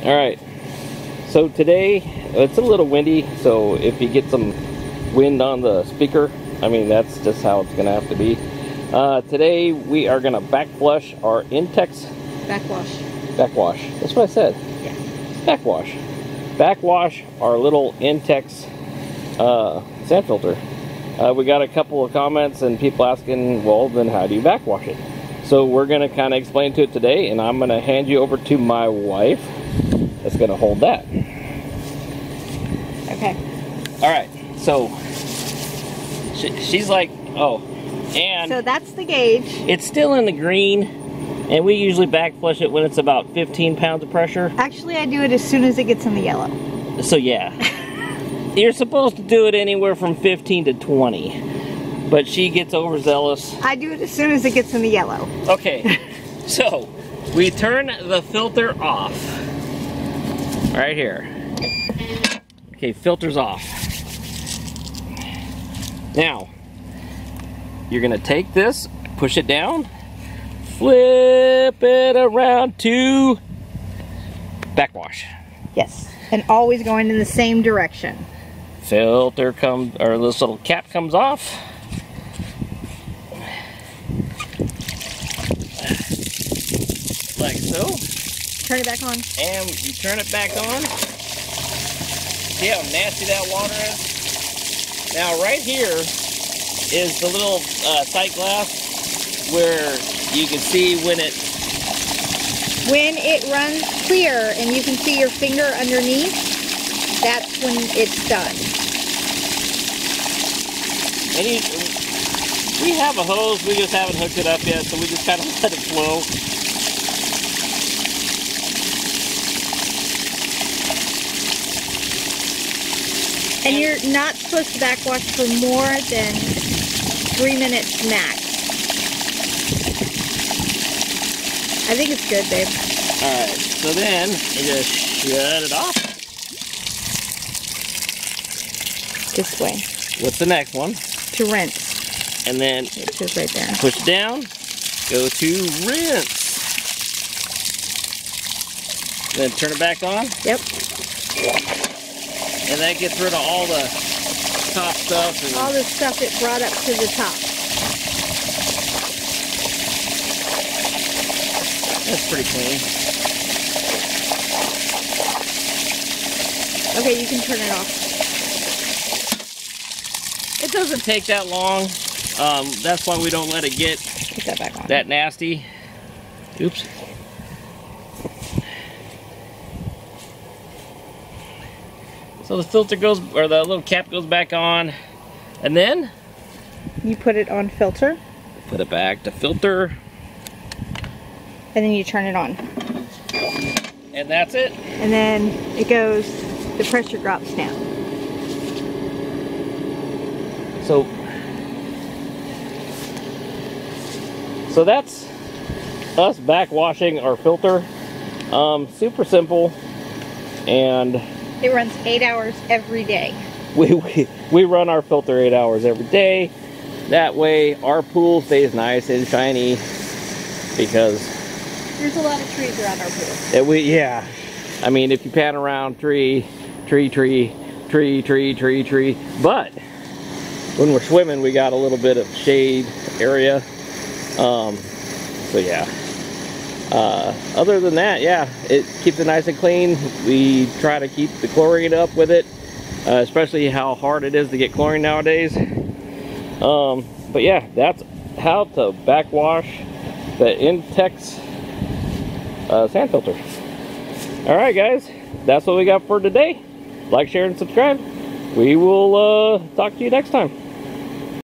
All right. So today, it's a little windy, so if you get some wind on the speaker, I mean, that's just how it's gonna have to be. Today, we are gonna backflush our Intex. Backwash. Backwash. That's what I said. Yeah. Backwash. Backwash our little Intex sand filter. We got a couple of comments and people asking, well, then how do you backwash it? So we're gonna kind of explain to it today, and I'm gonna hand you over to my wife that's gonna hold that. Okay. All right, so she's like, oh, and So that's the gauge. it's still in the green, and we usually backflush it when it's about 15 pounds of pressure. Actually, I do it as soon as it gets in the yellow. So yeah, you're supposed to do it anywhere from 15 to 20, but she gets overzealous. I do it as soon as it gets in the yellow. Okay, so we turn the filter off right here. Okay, filter's off. Now, you're gonna take this, push it down, flip it around to backwash. Yes. And always going in the same direction. Filter comes, or this little cap comes off. Like so. Turn it back on. And you turn it back on. See how nasty that water is? Now right here is the little sight glass where you can see when it runs clear and you can see your finger underneath, that's when it's done. and we have a hose, we just haven't hooked it up yet, so we just kind of let it flow. And you're not supposed to backwash for more than 3 minutes max. I think it's good, babe. Alright, so then you just shut it off. This way. What's the next one? To rinse. And then It says right there. push it down, go to rinse. Then turn it back on. Yep. And that gets rid of all the top stuff. And All the stuff that brought up to the top. that's pretty clean. Okay, you can turn it off. It doesn't take that long. That's why we don't let it get Put that back on. that nasty. Oops. So the filter goes, or the little cap goes back on, and then You put it on filter, put it back to filter, and then you turn it on. and that's it. And then it goes, the pressure drops down. So that's us backwashing our filter. Super simple, and It runs 8 hours every day. we run our filter 8 hours every day. That way our pool stays nice and shiny, because There's a lot of trees around our pool. yeah, I mean, if you pan around tree, but when we're swimming we got a little bit of shade area. So yeah, other than that, yeah, it keeps it nice and clean. We try to keep the chlorine up with it, especially how hard it is to get chlorine nowadays. But yeah, that's how to backwash the Intex sand filter. All right, guys, that's what we got for today. Like, share, and subscribe. We will talk to you next time.